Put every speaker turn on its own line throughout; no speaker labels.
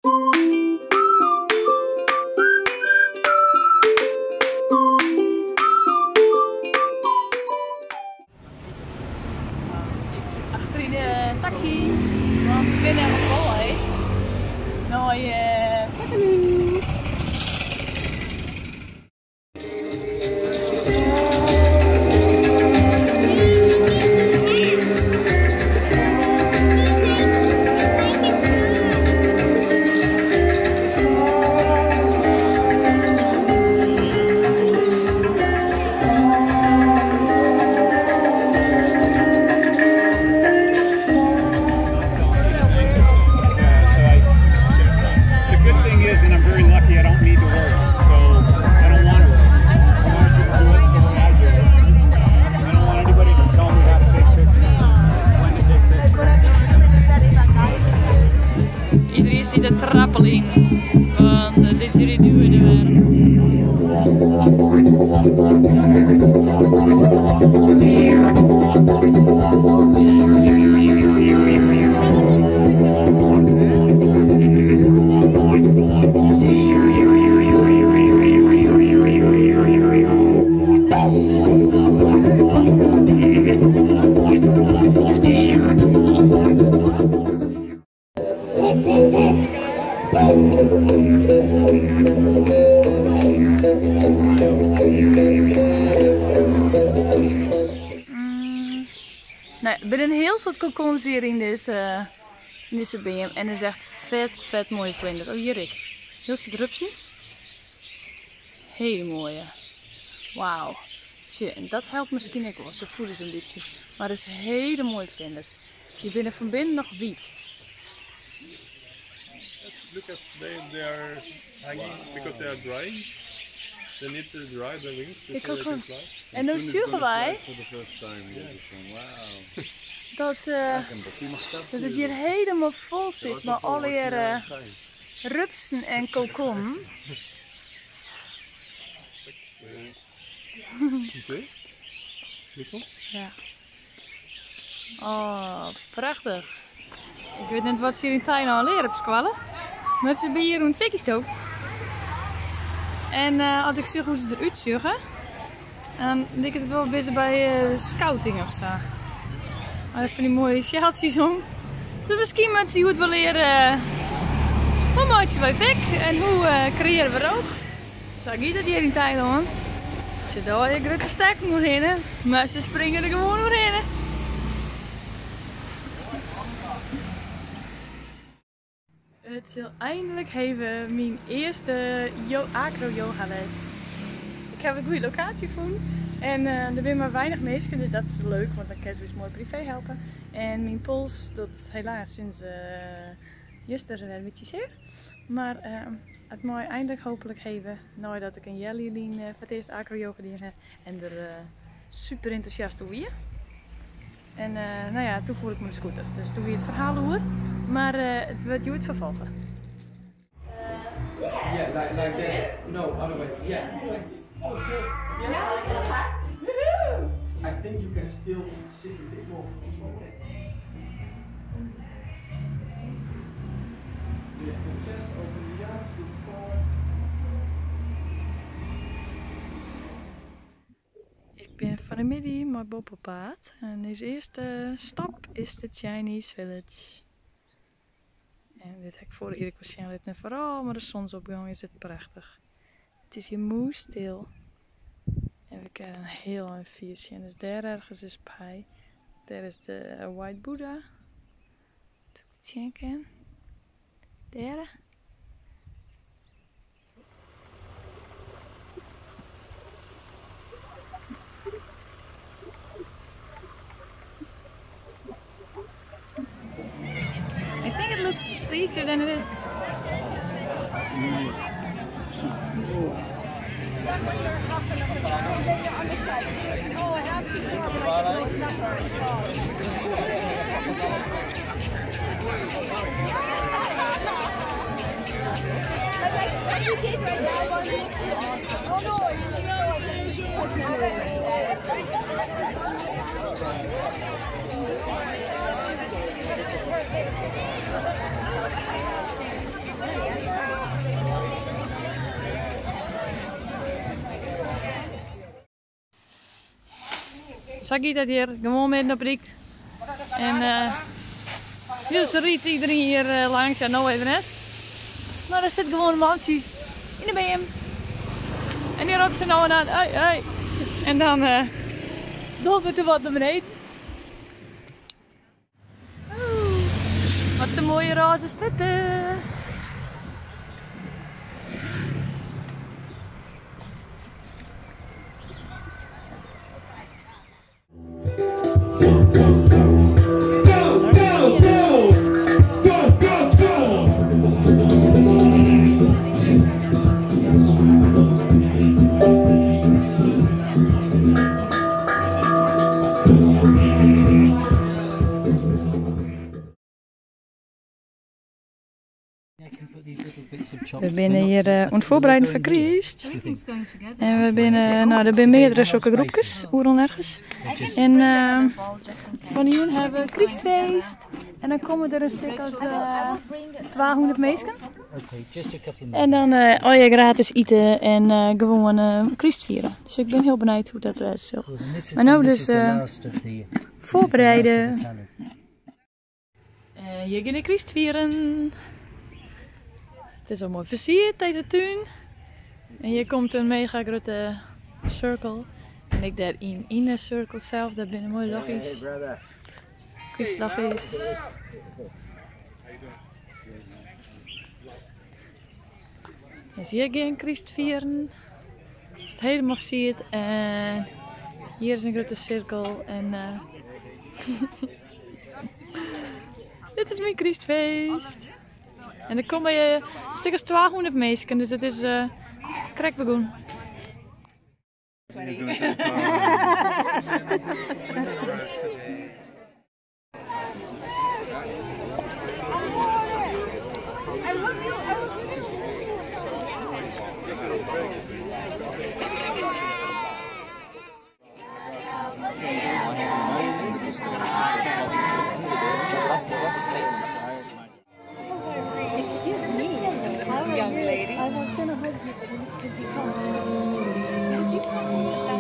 Achter in de taxi, want ik ben helemaal vol, hè. Nou, kakaloe. Iedereen ziet de trappeling, want dit is jullie duwen er waren. Nou, ik ben een heel soort kokons hier in deze BM en het is echt vet mooie vlinder. Oh, hier ik. Heel soort rupsen. Hele mooie. Wauw. En dat helpt misschien ook wel. Ze voelen ze een beetje. Maar het is hele mooie vlinders. Die binnen van binnen nog wit.
Look at they are hanging because they are drying. They need to dry their wings before they can fly.
En dan zugen wij dat het hier helemaal vol zit met alle rupsen en kokon. Ja. Oh, prachtig. Ik weet niet wat ze hier in Thailand leren op squallen. Maar ze hebben hier een fikkie en als ik zeg hoe ze eruit zuigen, dan denk ik het wel best bij scouting of zo. Maar even die mooie sjaaltjes om. Dus misschien moeten ze goed wel leren hoe maak je bij fik en hoe creëren we rook. Zo gaat het hier in Thailand. Ze daar je grote stek moet heen, maar ze springen er gewoon doorheen. Het zal eindelijk hebben mijn eerste acro-yoga les. Ik heb een goede locatie gevonden en er zijn maar weinig mensen, dus dat is leuk, want dan kan je dus mooi privé helpen. En mijn pols, dat is helaas sinds gisteren een beetje zeer. Maar het moet eindelijk hopelijk hebben, nadat ik een jelly voor het eerst acro-yoga dienen en er super enthousiast over hier. En nou ja, toen voel ik me een scooter, dus toen weer het verhaal hoor. Maar het wordt je het vervolgen.
Yeah, like that. No, other way. Yeah. Oh, still. Yeah. I think you can still sit a bit more. Lift the chest, open the arms, look forward.
Ik ben van de middag maar Bob op pad. En deze eerste stap is de Chinese Village. En dit heb ik vorige keer waarschijnlijk net vooral, maar de zonsopgang is het prachtig. Het is hier moe stil. En we krijgen een heel mooi viertje. En dus daar ergens is bij. Daar is de White Buddha. Dat ik het zien kan. Daar. I think it looks easier than it is. Zo gaat dat hier, gewoon met een prik. En dus riet iedereen hier langs, ja nou even net. Maar er zit gewoon een mannetje in de BM. En die roept ze nou en aan, hey, hey. En dan dobbert er wat naar beneden. Wat een mooie roze stutten. We zijn hier aan het voorbereiden voor Christ. En we zijn, nou, er zijn meerdere zulke groepjes, overal nergens. En van hier hebben we Christfeest. En dan komen er een stuk als 200 mensen. En dan al je gratis eten en gewoon Christ vieren. Dus ik ben heel benieuwd hoe dat is. Maar nou dus voorbereiden. Hier gaan we Christ vieren. Het is al mooi versierd, deze tuin. En hier komt een mega grote cirkel. En ik daar in de cirkel zelf, daar binnen mooi lachjes. Christlachjes. Dus hier gaan Christ vieren. Het is helemaal versierd. En hier is een grote cirkel. En dit is mijn Christfeest. En er komen een stuk als 200 mensen, dus het is krek begonnen.
Young lady. I was gonna hug you, but you told me. Would you pass me that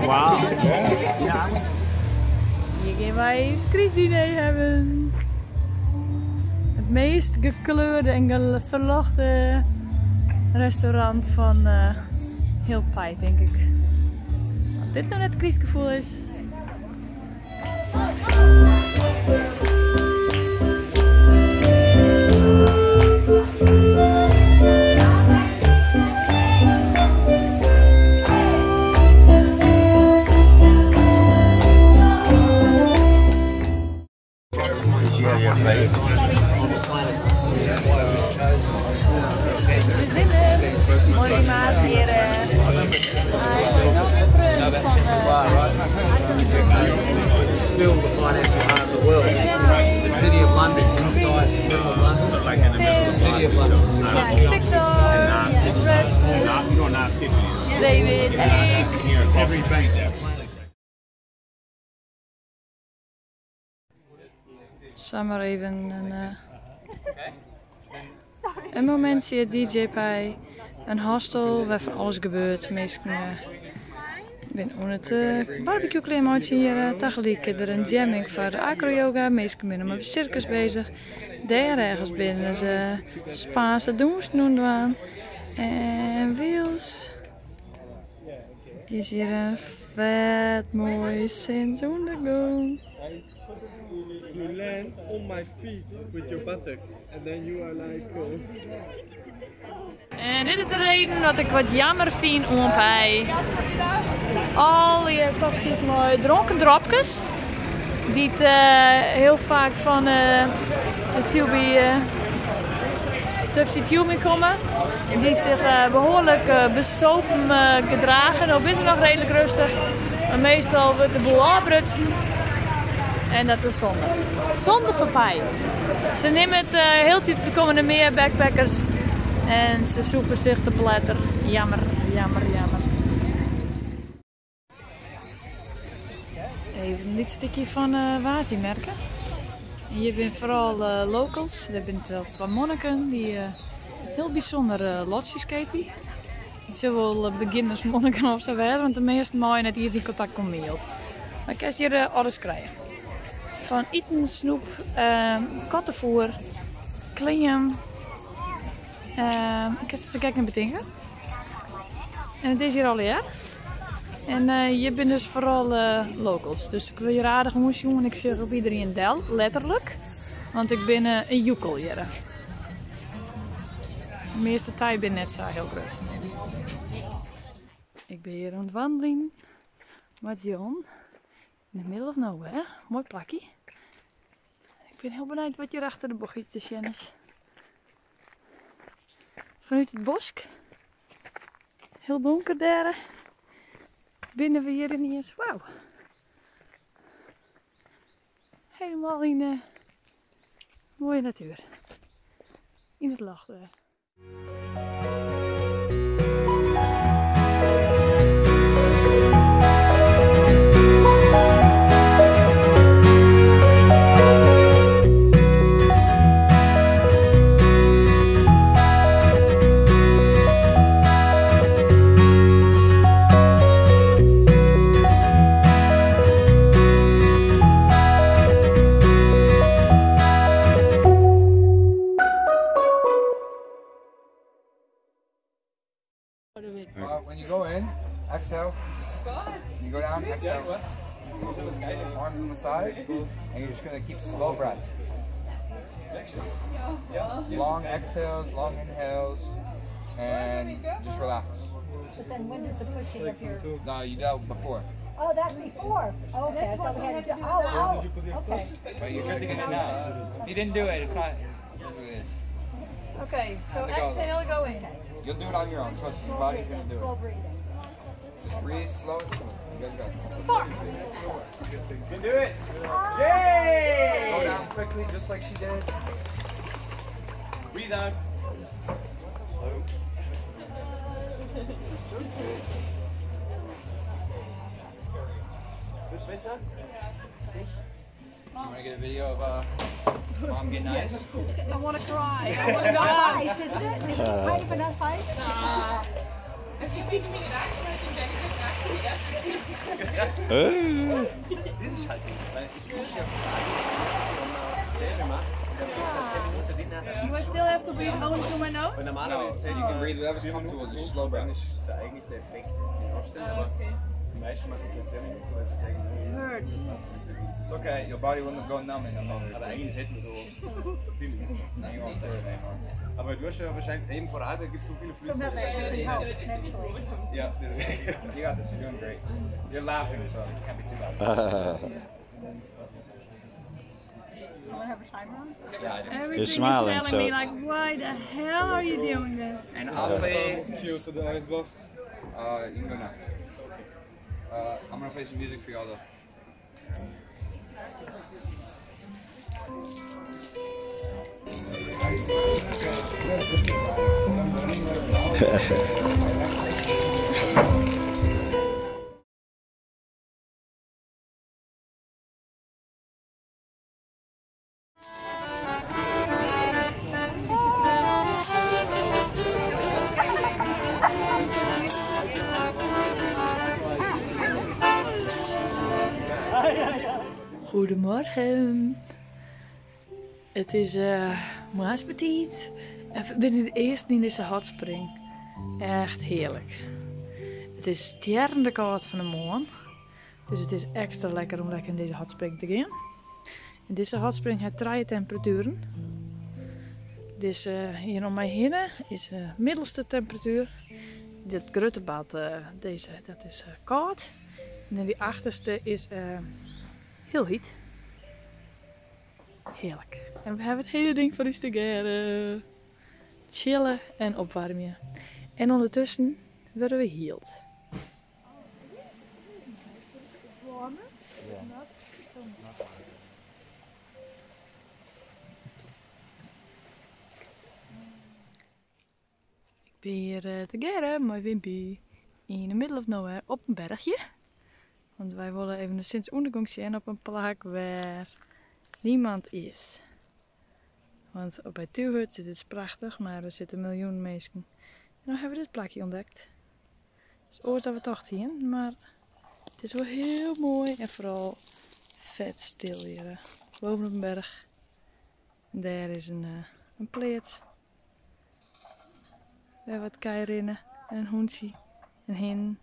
Wow.
Hier gaan wij Christdiner hebben. Het meest gekleurde en verlachte restaurant van heel Pai, denk ik. Als dit nou net het Christgevoel is. Mooie maat hier.
Still the financial heart of the world. The city of London, inside the middle of London. The city of London.
You're not sitting here.
David en ik.
Every bank there.
Zal maar even een momentje DJ Pai. Een hostel waar van alles gebeurt. Meestal ben aan het barbecue klimaatje hier. Tegelijk er een jamming voor de acro-yoga. Meestal ben ik op circus bezig. Daar ergens binnen ze Spaanse doen doen. En Wils is hier een vet mooi Sint-Zondergoon.
to land on my feet with your buttocks. And then you are like...
En dit is de reden dat ik wat jammer vind om hij. Al die toxisch mooi dronken dropjes. Die heel vaak van de Tubsy Tube komen. Die zich behoorlijk besopen gedragen. Nou is het nog redelijk rustig. Maar meestal wordt de boel afbrutsen. En dat is zonde. Zonde voor mij. Ze nemen het heel tijd, er komen er meer backpackers. En ze zoeken zich te platter. Jammer, jammer, jammer. Even dit stukje van water merken. Hier zijn vooral locals. Er zijn wel 2 monniken die heel bijzonder lotjes skaten. Zowel beginners monniken of zo wezen, want de meeste mooie net hier in contact komt met. Maar ik kan hier orders krijgen. Van eten, snoep, kattenvoer, klingen. Ik heb ze kijken naar betinken. En het is hier al jaar. En je bent dus vooral locals. Dus ik wil je aardig moes doen en ik zeg op iedereen del, letterlijk. Want ik ben een joekel hier. De meeste tijd ben net zo heel groot. Ik ben hier aan het wandelen met Jon. In the middle of nowhere. Mooi plakje. Ik ben heel benieuwd wat hier achter de bochtjes is. Vanuit het bos. Heel donker daar. Binnen we hier niet eens. Wauw. Helemaal in mooie natuur. In het lachtwerk.
When you go in, exhale. You go down, exhale. Arms on the side, and you're just gonna keep slow breaths. Long exhales, long inhales, and just relax.
But then when does the pushing appear?
No, you do it before.
Oh, that's before. Okay, I thought we had to do. Oh, okay.
But you're good to get it now. If you didn't do it, it's not. That's what it is.
Okay, so exhale, go in.
You'll do it on your own. Trust me, your body's gonna do
Slow
it.
breathing.
Just breathe slow and slow. You guys got it.
4.
You can do it. Yay! Go down quickly, just like she did. Breathe out. Slow. Good, Spencer? You want to get a video of Mom getting ice?
I want to cry.
I want to go ice, isn't it? Is it pipe enough ice?
Dit is halt nichts, weil es muss ja selber machen.
Do I still have to breathe only through my nose?
Weil
No,
normalerweise
you can breathe whatever's comfortable, just slow breath.
ist der eigentliche Effekt den Aufstellen, aber die meisten machen es jetzt 10 Minuten, weil sie sagen,
Hurts.
It's okay, your body will go numb in a moment.
aber eigentlich hätten wir so 4 Minuten.
Then you won't do it.
Aber du hast ja wahrscheinlich eben vor Ort, da gibt es so viele
So that
Flüsse.
help mentally.
Ja,
You got this, you're doing great. You're laughing, so it can't be too loud.
Someone have a timer on?
Yeah, I do.
Everything
smiling,
is telling me
so-
like, why the hell are you doing this?
And I'll play.
Cue to the ice box.
You can go next. I'm gonna play some music for y'all though.
Goedemorgen. Het is maasbetiet en we zijn de eerste in deze hotspring. Echt heerlijk. Het is stjernende koud van de morgen. Dus het is extra lekker om lekker in deze hotspring te gaan. Deze hotspring heeft 3 temperaturen. Dus hier om mij heen is middelste temperatuur. Dit grote bad, dat is koud. En die achterste is heel heet. Heerlijk. En we hebben het hele ding voor ons te chillen en opwarmen. En ondertussen worden we healed. Ik ben hier together met Wimpy in the middle of nowhere op een bergje. Want wij willen even de Sint-Oendegang zien op een plek waar niemand is. Want bij Tuurhut is het prachtig, maar er zitten miljoenen mensen. En dan hebben we dit plekje ontdekt. Het is ooit dat we toch hier, maar het is wel heel mooi en vooral vet stil hier. Boven op een berg. En daar is een plaats. We hebben wat keirinnen en een hoentje en hen.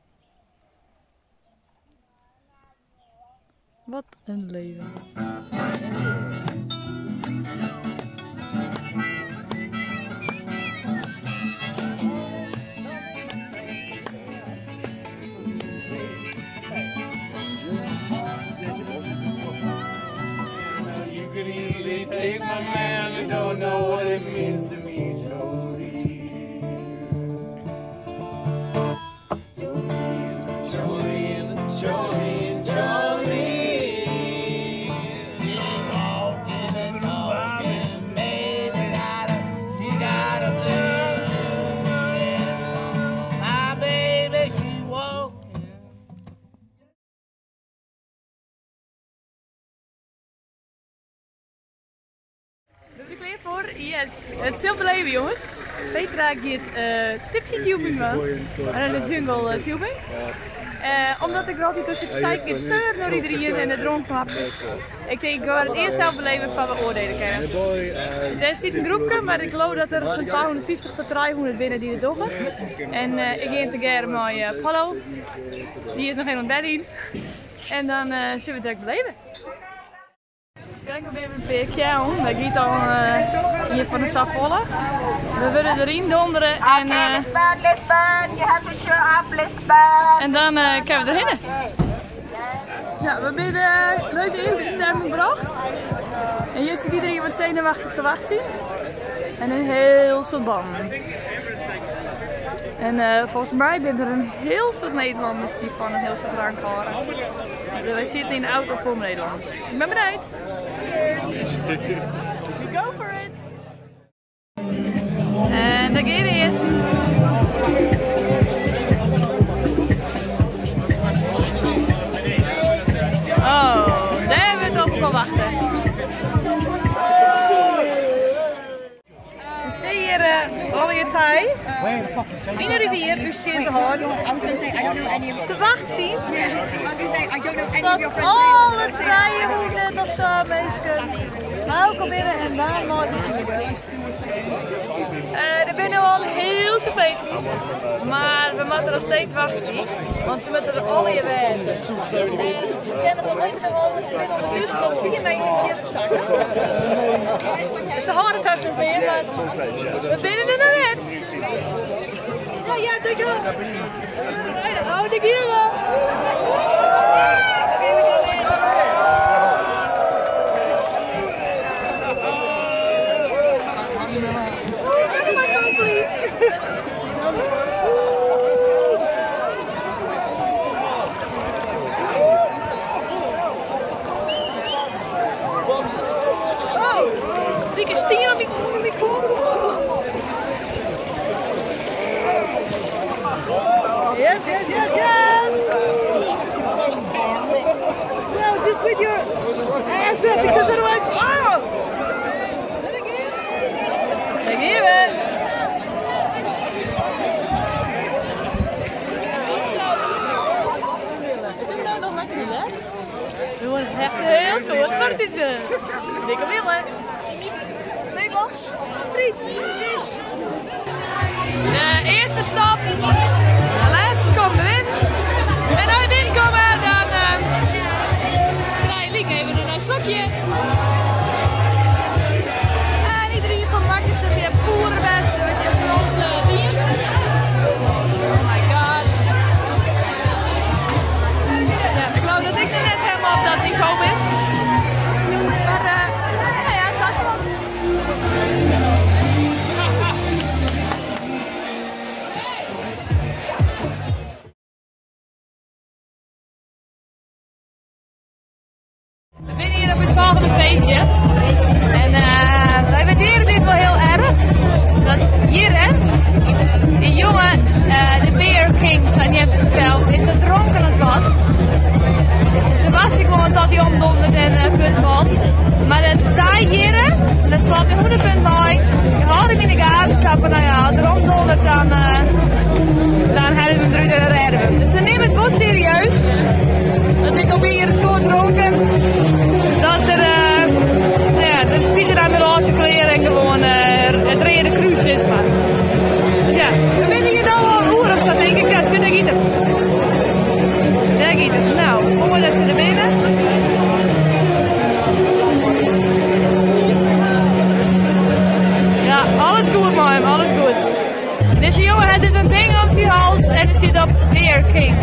Wat een leven.
You could easily take my man, you don't know what it means to me, so
Yes, het zult beleven jongens. Petra gaat tipsy tubing van. En de jungle tubing. Omdat ik er altijd tussen het zeiken het zeur door iedereen en de dronkenhapjes. Ik denk ik wil het eerst zelf beleven van we oordelen kennen. Er is niet een groepje, maar ik geloof dat er zo'n 250 tot 300 binnen die het doen. En ik ga together met Paulo. Die is nog helemaal 13. En dan zullen we het direct beleven. Kijk, we hebben een peertje aan. Dat gaat dan hier van de Savolle. We willen erin donderen en en dan kunnen we erin. Ja, we hebben de leuke eerste bestemming gebracht. En hier zit iedereen wat zenuwachtig te wachten. En een heel soort banden. En volgens mij zijn er een heel soort Nederlanders die van een heel soort drank houden. Dus wij zitten in de auto voor Nederlanders. Ik ben bereid. We go for it! En daar gaat de eerste. Oh, daar hebben we het op al wachten. We staan hier al in Thai. In de rivier, dus zin te houden. Te wachten. Tot alle 300 of zo mensen. Welkom binnen en dan nooit er zijn nu al heel veel bezig. Maar we moeten nog steeds wachten. Want ze moeten er al hier weg. We kennen nog echt wel een stuk ondertussen. Want zie je mij niet via de zakken. Ze horen het nog meer, maar we binnen er nog net. Ja, denk ik wel. Oh, de gieren. With your ass up because otherwise, oh! Kijk hier, man! Is dit nou nog lekker relaxed? We worden echt heel soort partijen. Dikke willen. Nederlands. Friet. De eerste stap. Laatste komen we in. En als we binnenkomen, dan... even een slokje. feestje. En wij waarderen dit wel heel erg. Dat hier, hè, die jongen, de Beer King, zei net zelf, is zo dronken als was. Sebastian komt dat hij omdonderd en voetbalt. Maar daar hier, dat valt in 100 punt mooi. Je haalt hem in de gaten, zo van nou ja, als er omdonderd dan hebben we hem eruit en redden we hem. Dus we nemen het wel serieus. Dat ik alweer zo dronken dat er, nou ja, dat Pieter aan de losse kleren en gewoon het reden cruise is. Maar ja, we binnen hier nou al een uur of zo, denk ik. Ja, zo daar giet hem. Daar giet hem. Nou, kom maar even naar binnen. Ja, alles goed, man, alles goed. Deze jongen heeft dus een ding op zijn hals en het zit op Beer King.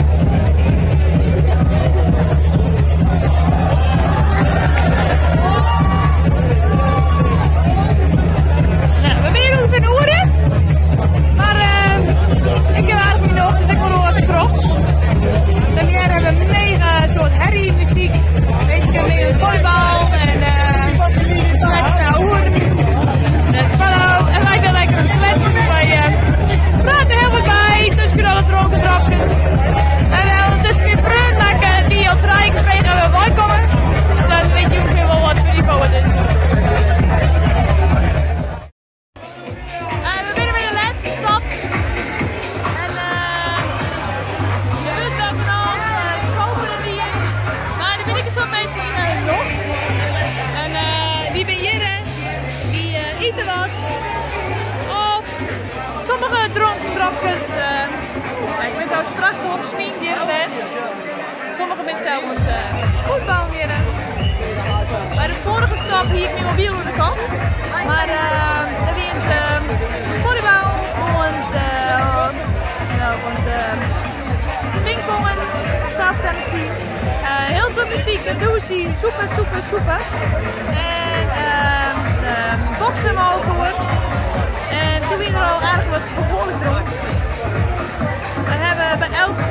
Nou, we zijn ongeveer een uur in. Maar ik heb eigenlijk niet nog, dus ik wil nog wat terug. Dan hier hebben we mega soort herrie-muziek. Deze keer meer een volleybal en en wij zijn lekker aan het kletsen. Wij praten heel veel bij, tussen alle dronken dropjes. En we hebben ondertussen weer vrienden die al 3 keer tegen hebben welkomen. Dus dan weet je ongeveer wel wat voor niveau het is. We beginnen met de laatste stap. En je weet dat er al zoveel in hier. Maar die vind ik zo'n mensen die hebben nog. En die ben hier, die eten wat. Of sommige dronken dropjes. Ik ben zo prachtig opgesminkt hier en daar. Sommige mensen zelfs voetbal weer. Bij de vorige stap hier ik mijn mobiel aan de kant. Maar er wint volleybal en pingpongen, tafeltennissie. Heel veel muziek, de douche, super. En boksen ook gehoord. En toen ben er al aardig wat behoorlijk dronken. We hebben bij elke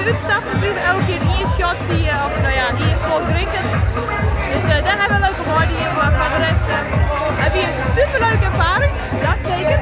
uitstap elke keer één shot of nou ja, één slok drinken. Dus daar hebben we leuke woorden hier, maar voor de rest heb je een superleuke ervaring, dat zeker.